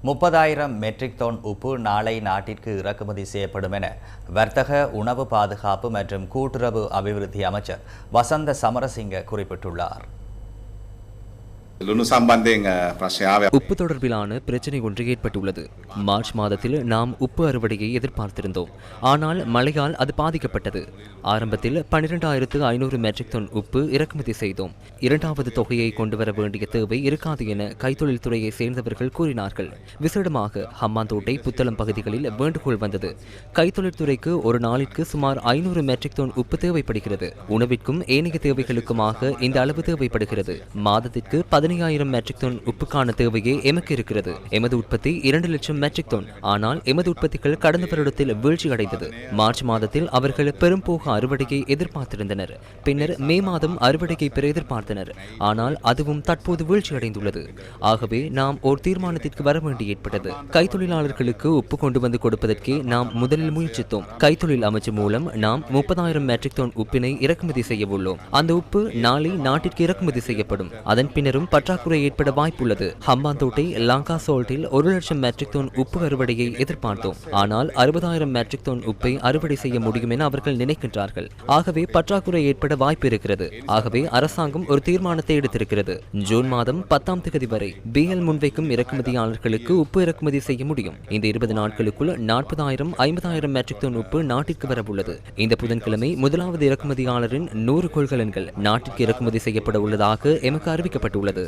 30,000 matric ton உப்பு நாளை நாட்டிற்கு இறக்குமதி செய்யப்படும் என வர்த்தக உணவு பாதுகாப்பு மற்றும் கூட்டுறவு அபிவிருத்தி அமைச்சர் வசந்த சமரசிங்க குறிப்பிட்டுள்ளார். உப்பு தொடர்பிலான பிரச்சினை ஒன்று ஏற்பட்டுள்ளது. மார்ச் மாதத்தில் நாம் உப்பு அறுவடையை எதிர்பார்த்திருந்தோம். ஆனால் மழையால் அது பாதிக்கப்பட்டது. ஆரம்பத்தில் 12,500 மெட்ரிக் டன் உப்பு இறக்குமதி செய்தோம். இரண்டாவது தொகையை கொண்டுவர வேண்டிய தேவை இருக்காது என கைத்தொழில் துறையை சேர்ந்தவர்கள் கூறினார்கள். விசேடமாக ஹம்பாந்தோட்டை, புத்தளம் பகுதிகளில் வேண்டுகோள் வந்தது. கைத்தொழில் துறைக்கு ஒரு நாளிற்கு சுமார் 500 மெட்ரிக் டன் உப்பு தேவைப்படுகிறது. உணவிற்கும் ஏனைய தேவைகளுக்குமாக இந்த அளவு தேவைப்படுகிறது. மாதத்திற்கு 15,000 மெட்ரிக் டன் உப்புக்கான தேவையே எமக்கு இருக்கிறது. எமது உற்பத்தி 2 லட்சம் மெட்ரிக் டன். ஆனால் எமது உற்பத்திகள் கடந்த வருடத்தில் வீழ்ச்சி அடைந்தது. மார்ச் மாதத்தில் அவர்கள் பெரும் போக அறுவடையை எதிர்பார்த்திருந்தனர். பின்னர் மே மாதம் அறுவடையை பெற எதிர்பார்த்தனர். ஆனால் அதுவும் தற்போது வீழ்ச்சி அடைந்துள்ளது. ஆகவே நாம் ஒரு தீர்மானத்திற்கு வர வேண்டி ஏற்பட்டது. கைத்தொழிலாளர்களுக்கு உப்பு கொண்டு வந்து கொடுப்பதற்கே நாம் முதலில் முயற்சித்தோம். கைத்தொழில் அமைச்சு மூலம் நாம் 30,000 மெட்ரிக் டன் உப்பினை இறக்குமதி செய்ய உள்ளோம். அந்த உப்பு நாளை நாட்டிற்கு இறக்குமதி செய்யப்படும். அதன் பின்னரும் பற்றாக்குறை ஏற்பட வாய்ப்புள்ளது. ஹம்பாந்தோட்டை லங்கா சோல்ட்டில் 1 லட்சம் மெட்ரிக் டன் உப்பு அறுவடையை எதிர்பார்த்தோம். ஆனால் 60,000 மெட்ரிக் டன் உப்பை அறுவடை செய்ய முடியும் என அவர்கள் நினைக்கின்றார்கள். ஆகவே பற்றாக்குறை ஏற்பட வாய்ப்பு இருக்கிறது. ஆகவே அரசாங்கம் ஒரு தீர்மானத்தை எடுத்திருக்கிறது. ஜூன் மாதம் 10ஆம் தேதி வரை பிஎல் முன்வைக்கும் இறக்குமதியாளர்களுக்கு உப்பு இறக்குமதி செய்ய முடியும். இந்த 20 நாட்களுக்குள் 40,000 50,000 மெட்ரிக் டன் உப்பு நாட்டிற்கு வரவுள்ளது. இந்த புதன்கிழமை முதலாவது இறக்குமதியாளரின் 100 கொள்கலன்கள் நாட்டிற்கு இறக்குமதி செய்யப்பட உள்ளதாக எமக்கு அறிவிக்கப்பட்டுள்ளது.